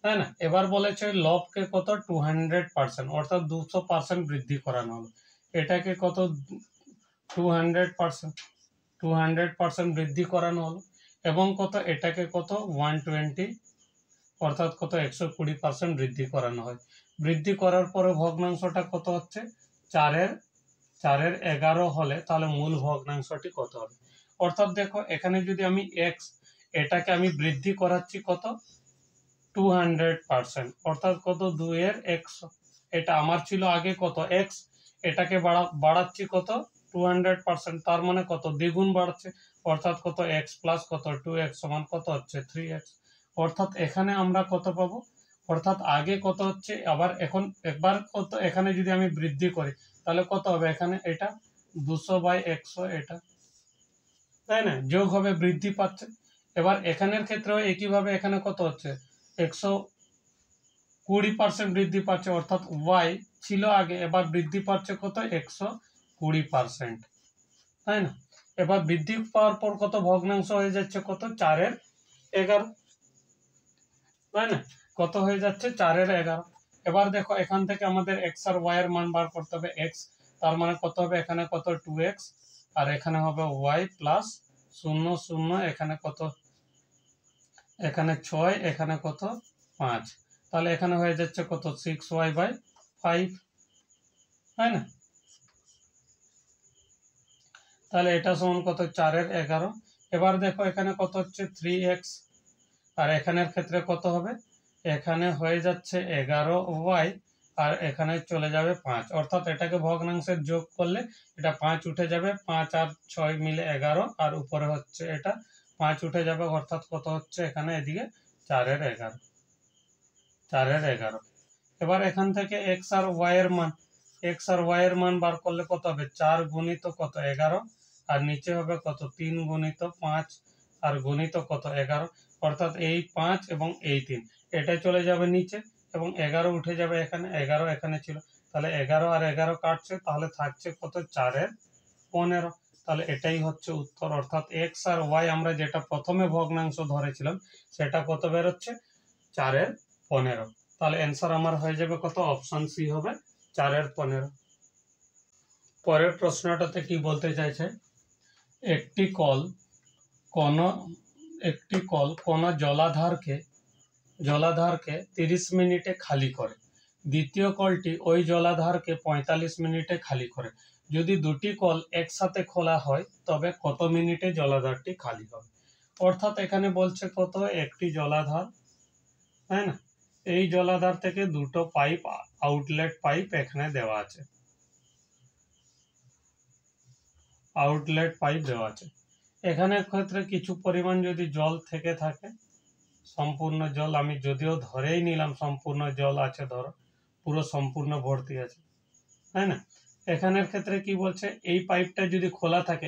তাই না। এবার বলেছে লবকে কত 200%, অর্থাৎ 200% বৃদ্ধি করানো হলো। এটাকে কত 200% বৃদ্ধি করানো হলো, এবং কত এটাকে কত 120, অর্থাৎ কত 120% বৃদ্ধি করানো হয়। বৃদ্ধি করার পরে ভগ্নাংশটা কত হচ্ছে 4-এর 11 হলে তাহলে মূল ভগ্নাংশটি কত হবে। অর্থাৎ দেখো এখানে যদি আমি x, এটাকে আমি বৃদ্ধি করাচ্ছি কত 200%, অর্থাৎ কত 2-এর 100। এটা আমার ছিল আগে কত x, এটাকে বাড়াচ্ছি কত 200%, তার মানে কত দ্বিগুণ বাড়ছে, অর্থাৎ কত x প্লাস কত 2x সমান কত হচ্ছে 3x। অর্থাৎ এখানে আমরা কত পাবো, অর্থাৎ আগে কত হচ্ছে, আবার এখন একবার কত এখানে যদি আমি বৃদ্ধি করি তাহলে কত হবে, এখানে এটা 200/100 এটা, তাই না, যোগ হবে, বৃদ্ধি পাচ্ছে। এবার এখানের ক্ষেত্রেও একইভাবে এখানে কত হচ্ছে 120% বৃদ্ধি পাচ্ছে, অর্থাৎ y ছিল আগে, এবার বৃদ্ধি পাচ্ছে কত 120%, তাই না। এবার বৃদ্ধি পাওয়ার পর কত ভগ্নাংশ হয়ে যাচ্ছে কত 4-এর 11, তাই না, কত হয়ে যাচ্ছে 4-এর 11। এবার দেখো এখান থেকে আমাদের x আর y এর মান বার করতে হবে। x তার মানে কত হবে, এখানে কত 2x, আর এখানে হবে y প্লাস 0 0, এখানে কত, এখানে 6, এখানে কত 5, তাহলে এখানে হয়ে যাচ্ছে কত 6y/5, তাই না। তাহলে এটা সমান কত 4-এর 11। এবার দেখো এখানে কত হচ্ছে 3x, আর এখানের ক্ষেত্রে কত হবে, এখানে হয়ে যাচ্ছে 11y, আর এখানে চলে যাবে 5, অর্থাৎ এটাকে ভগ্নাংশের যোগ করলে এটা 5 উঠে যাবে, 5 আর 6 মিলে 11, আর উপরে হচ্ছে এটা 5 উঠে যাবে, অর্থাৎ কত হচ্ছে এখানে এদিকে 4-এর 11। এবার এখান থেকে x আর y এর মান বার করলে কত হবে, 4 গুণিত কত 11, আর নিচে হবে কত 3 গুণিত 5, আর গুণিত কত 11, অর্থাৎ এই 5 এবং এই 3 এটা চলে যাবে নিচে, এবং 11 উঠে যাবে এখানে, 11 এখানে ছিল, তাহলে 11 আর 11 কাটছে, তাহলে থাকছে কত 4-এর 15। তাহলে এটাই হচ্ছে উত্তর, অর্থাৎ x আর y আমরা যেটা প্রথমে ভগ্নাংশ ধরেছিলাম সেটা কত বেরোচ্ছে 4-এর 15। তাহলে অ্যান্সার আমার হয়ে যাবে কত, অপশন সি হবে 4-এর 15। পরের প্রশ্নটাতে কি বলতে চাইছে, একটি কল কোন জলাধারকে 30 মিনিটে খালি করে, দ্বিতীয় কলটি ওই জলাধারকে 45 মিনিটে খালি করে। যদি দুটি কল একসাথে খোলা হয় তবে কত মিনিটে জলাধারটি খালি হবে। অর্থাৎ এখানে বলছে কত একটি জলাধার, তাই না, এই জলাধার থেকে দুটো পাইপ, আউটলেট পাইপ এখানে দেওয়া আছে, এখানে ক্ষেত্রে কিছু পরিমাণ যদি জল থেকে থাকে, সম্পূর্ণ জল, আমি যদিও ধরেই নিলাম সম্পূর্ণ জল আছে, ধরো পুরো সম্পূর্ণ ভর্তি আছে, তাই না। এখানের ক্ষেত্রে কি বলছে, এই পাইপটা যদি খোলা থাকে,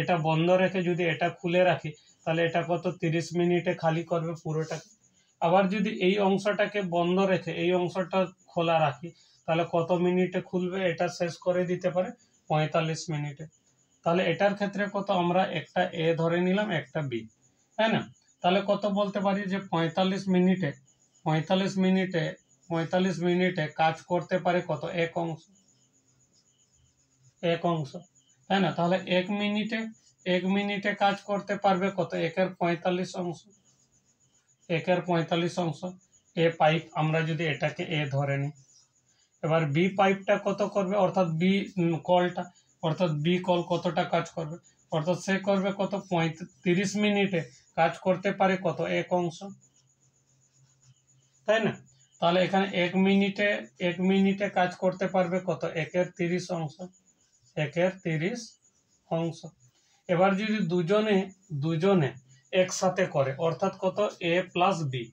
এটা বন্ধ রেখে যদি এটা খুলে রাখি তাহলে এটা কত 30 মিনিটে খালি করবে পুরোটাকে। আবার যদি এই অংশটাকে বন্ধ রেখে এই অংশটা খোলা রাখি তাহলে কত মিনিটে খুলবে, এটা শেষ করে দিতে পারে 45 মিনিটে। তাহলে এটার ক্ষেত্রে কত, আমরা একটা এ ধরে নিলাম, একটা বি, তাই না। তাহলে কত বলতে পারি যে 45 মিনিটে কাজ করতে পারে কত, এক অংশ, তাই না। তাহলে এক মিনিটে কাজ করতে পারবে কত, 1/45 অংশ, 1/45 অংশ। এ পাইপ আমরা যদি এটাকে এ ধরে নিই, এবার বি পাইপটা কত করবে, অর্থাৎ বি কল কতটা কাজ করবে, অর্থাৎ সে করবে কত 30 মিনিটে কাজ করতে পারে কত, এক অংশ, তাই না। তাহলে এখানে এক মিনিটে কাজ করতে পারবে কত, 1/30 অংশ। এবার যদি দুজনে একসাথে করে, অর্থাৎ কত এ প্লাস বি,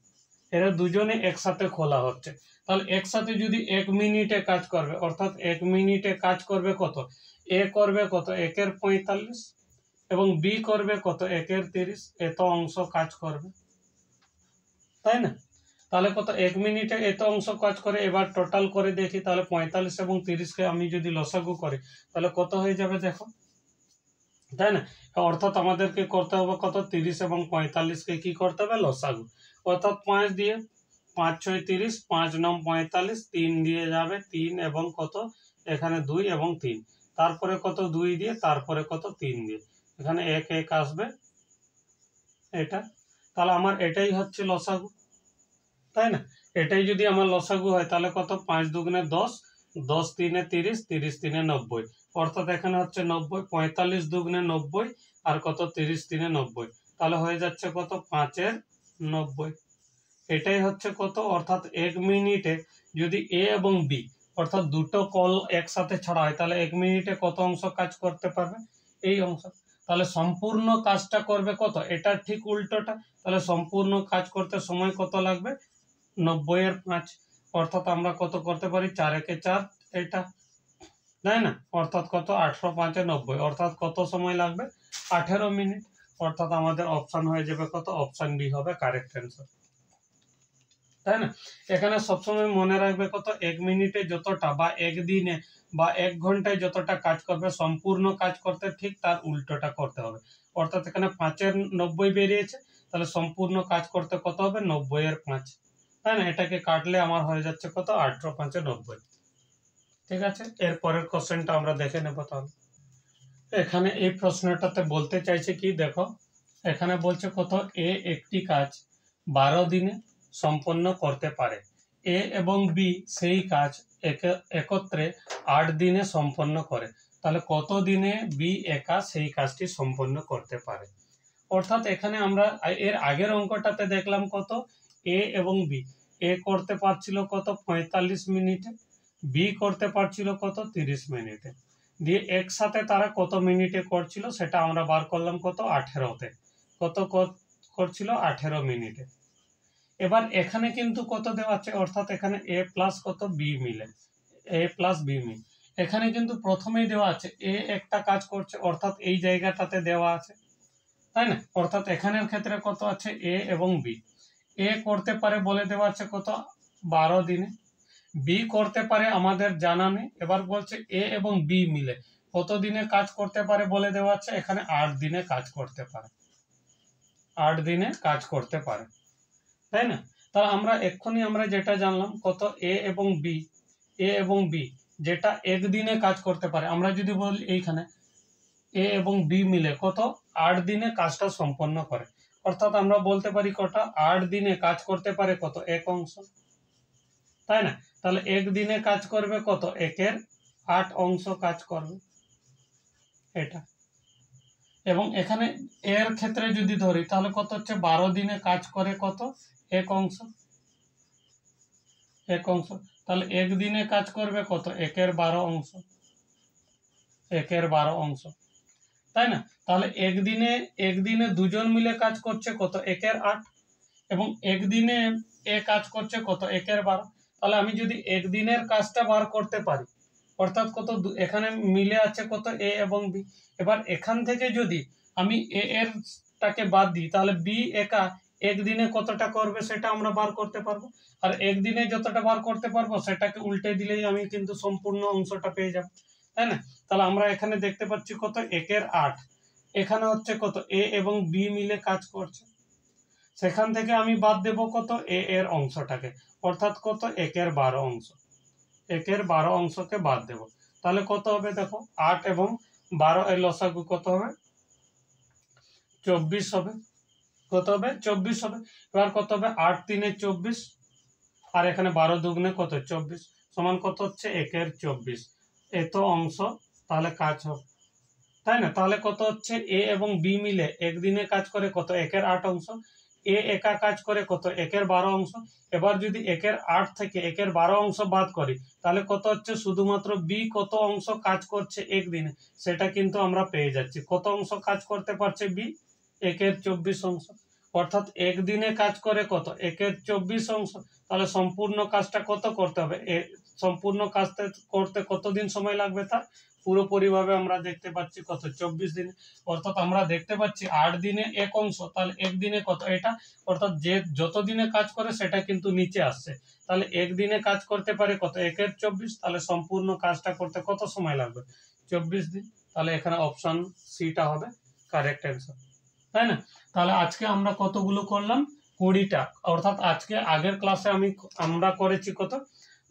এরা দুজনে একসাথে খোলা হচ্ছে, তাহলে একসাথে যদি 1 মিনিটে কাজ করবে, অর্থাৎ 1 মিনিটে কাজ করবে কত, এ করবে কত 1/45, এবং বি করবে কত 1/30, এত অংশ কাজ করবে, তাই না। তাহলে কত 1 মিনিটে এত অংশ কাজ করে। এবার টোটাল করে দেখি, তাহলে 45 এবং 30কে আমি যদি লসাগু করি তাহলে কত হয়ে যাবে, দেখো তাই না? অর্থাৎ আমাদেরকে করতে হবে কত 30 এবং 45কে কি করতে হবে লসাগু, অর্থাৎ 5 দিয়ে 5 6 30, 5 9 45, 3 দিয়ে যাবে 3 এবং কত এখানে 2 এবং 3, তারপরে কত 2 দিয়ে, তারপরে কত 3 দিয়ে, এখানে 1 1 আসবে এটা, তাহলে আমার এটাই হচ্ছে লসাগু, তাই না? এটাই যদি আমার লসাগু হয় তাহলে কত 5 দুগুণে 10, 10 3 30, 30 3 90, অর্থাৎ এখানে হচ্ছে 90, 45 দুগুণে 90 আর কত 30 3 90, তাহলে হয়ে যাচ্ছে কত 5 এর 90, এটাই হচ্ছে কত, অর্থাৎ 1 মিনিটে যদি এ এবং বি অর্থাৎ দুটো কল একসাথে ছাড়া হয় তাহলে 1 মিনিটে কত অংশ কাজ করতে পারবে, এই অংশ, তাহলে সম্পূর্ণ কাজটা করবে কত, এটা ঠিক উল্টোটা, তাহলে সম্পূর্ণ কাজ করতে সময় কত লাগবে 90 এর 5, অর্থাৎ আমরা কত করতে পারি 4 একে 4 এটা, তাই না? অর্থাৎ কত 18 5 এ 90, অর্থাৎ কত সময় লাগবে 18 মিনিট, অর্থাৎ আমাদের অপশন হয়ে যাবে কত, অপশন বি হবে কারেক্ট অ্যান্সার, তাই না? এখানে সবসময় মনে রাখবে কত 1 মিনিটে যতটা বা 1 দিনে বা 1 ঘন্টায় যতটা কাজ করবে সম্পূর্ণ কাজ করতে ঠিক তার উল্টোটা করতে হবে, অর্থাৎ এখানে 5 এর 90 বেরিয়েছে, তাহলে সম্পূর্ণ কাজ করতে কত হবে 90 এর 5, তাই না? এটাকে কাটলে আমার হয়ে যাচ্ছে কত 18 5 90, ঠিক আছে? এর পরের কোশ্চেনটা আমরা দেখে নেব তাহলে। এখানে এই প্রশ্নটাতে বলতে চাইছে কি দেখো, এখানে বলছে কত এ একটি কাজ 12 দিনে সম্পন্ন করতে পারে, এ এবং বি সেই কাজ একত্রে 8 দিনে সম্পন্ন করে, তাহলে কত দিনে বি একা সেই কাজটি সম্পন্ন করতে পারে, অর্থাৎ এখানে আমরা এর আগের অঙ্কটাতে দেখলাম কত এ এবং বি, এ করতে পারছিল কত 45 মিনিটে, বি করতে পারছিল কত 30 মিনিটে, দিয়ে একসাথে তারা কত মিনিটে করছিল সেটা আমরা বার করলাম কত 18তে, কত করছিল 18 মিনিটে, এবার এখানে কিন্তু কত দেওয়া আছে, অর্থাৎ এখানে এ প্লাস কত বি মিলে, এ প্লাস বি মিল, এখানে কিন্তু প্রথমেই দেওয়া আছে এ একটা কাজ করছে, অর্থাৎ এই জায়গাটাতে দেওয়া আছে, তাই না? অর্থাৎ এখানের ক্ষেত্রে কত আছে এ এবং বি, এ করতে পারে বলে দেওয়া আছে কত 12 দিনে, বি করতে পারে আমাদের জানা নেই, এবার বলছে এ এবং বি মিলে কত দিনে কাজ করতে পারে বলে দেওয়া আছে, এখানে 8 দিনে কাজ করতে পারে, 8 দিনে কাজ করতে পারে, তাই না? তাহলে আমরা এক্ষুনি আমরা যেটা জানলাম কত এ এবং বি, এ এবং বি যেটা একদিনে কাজ করতে পারে, আমরা যদি বলি এইখানে এ এবং বি মিলে কত 8 দিনে কাজটা সম্পন্ন করে, অর্থাৎ আমরা বলতে পারি কটা 8 দিনে কাজ করতে পারে কত 1 অংশ, তাই না? তাহলে 1 দিনে কাজ করবে কত 1 এর 8 অংশ কাজ করবে এটা, এবং এখানে এর ক্ষেত্রে যদি ধরি তাহলে কত হচ্ছে 12 দিনে কাজ করে কত 1 অংশ, 1 অংশ, তাহলে 1 দিনে কাজ করবে কত 1 এর 12 অংশ, 1 এর 12 অংশ, তাই না? তাহলে একদিনে দুজন মিলে কাজ করছে কত 1 এর 8, এবং একদিনে এ কাজ করছে কত 1 এর 12, তাহলে আমি যদি একদিনের কাজটা বার করতে পারি, অর্থাৎ কত এখানে মিলে আছে কত এ এবং বি, এবার এখান থেকে যদি আমি এ এর টাকে বাদ দিই তাহলে বি একা একদিনে কতটা করবে সেটা আমরা বার করতে পারবো, আর একদিনে যতটা বার করতে পারবো সেটাকে উল্টে দিলেই আমি কিন্তু সম্পূর্ণ অংশটা পেয়ে যাব, তাই না? তাহলে আমরা এখানে দেখতে পাচ্ছি কত 1 এর 8, এখানে হচ্ছে কত এ এবং বি মিলে কাজ করছে, সেখান থেকে আমি বাদ দেব কত এ এর অংশটাকে, অর্থাৎ কত 1 এর 12 অংশ, 1 এর 12 অংশকে বাদ দেব, তাহলে কত হবে দেখো 8 এবং 12 এর লসাগু কত হবে 24 হবে, কত হবে 24 হবে, এবার কত হবে 8 3 24, আর এখানে 12 দুগুণে কত 24 সমান কত হচ্ছে 1 এর 24, এত অংশ তাহলে কাজ হবে, তাই না? তাহলে কত হচ্ছে এ এবং বি মিলে একদিনে কাজ করে কত 1 এর 8 অংশ, এ একা কাজ করে কত 1 এর 12 অংশ, এবার যদি 1 এর 8 থেকে 1 এর 12 অংশ বাদ করি তাহলে কত হচ্ছে শুধুমাত্র বি কত অংশ কাজ করছে একদিনে সেটা কিন্তু আমরা পেয়ে যাচ্ছি, কত অংশ কাজ করতে পারছে বি 1 এর 24 অংশ, অর্থাৎ একদিনে কাজ করে কত 1 এর 24 অংশ, তাহলে সম্পূর্ণ কাজটা কত করতে হবে, সম্পূর্ণ কাজটা করতে কতদিন সময় লাগবে তার পুরোপুরিভাবে আমরা দেখতে পাচ্ছি কত 24 দিনে, অর্থাৎ আমরা দেখতে পাচ্ছি 8 দিনে 1 অংশ, তাহলে একদিনে কত এটা, অর্থাৎ যে যত দিনে কাজ করে সেটা কিন্তু নিচে আসছে, তাহলে একদিনে কাজ করতে পারে কত 1 এর 24, তাহলে সম্পূর্ণ কাজটা করতে কত সময় লাগবে 24 দিন, তাহলে এখানে অপশন সিটা হবে কারেক্ট অ্যান্সার, তাই না? তাহলে আজকে আমরা কতগুলো করলাম? 20টা, অর্থাৎ আজকে আগের ক্লাসে আমরা করেছি কত?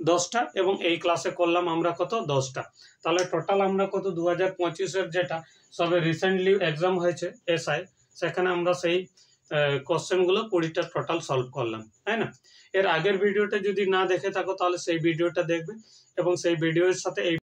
10টা, এবং এই ক্লাসে করলাম আমরা কত? 10টা। তাহলে টোটাল আমরা কত 2025-এর যেটা সবে রিসেন্টলি এক্সাম হয়েছে এসআই, সেখানে আমরা সেই কোশ্চেনগুলো 20টা টোটাল সলভ করলাম, তাই না? এর আগের ভিডিওটা যদি না দেখে থাকো তাহলে সেই ভিডিওটা দেখবে, এবং সেই ভিডিওর সাথে এই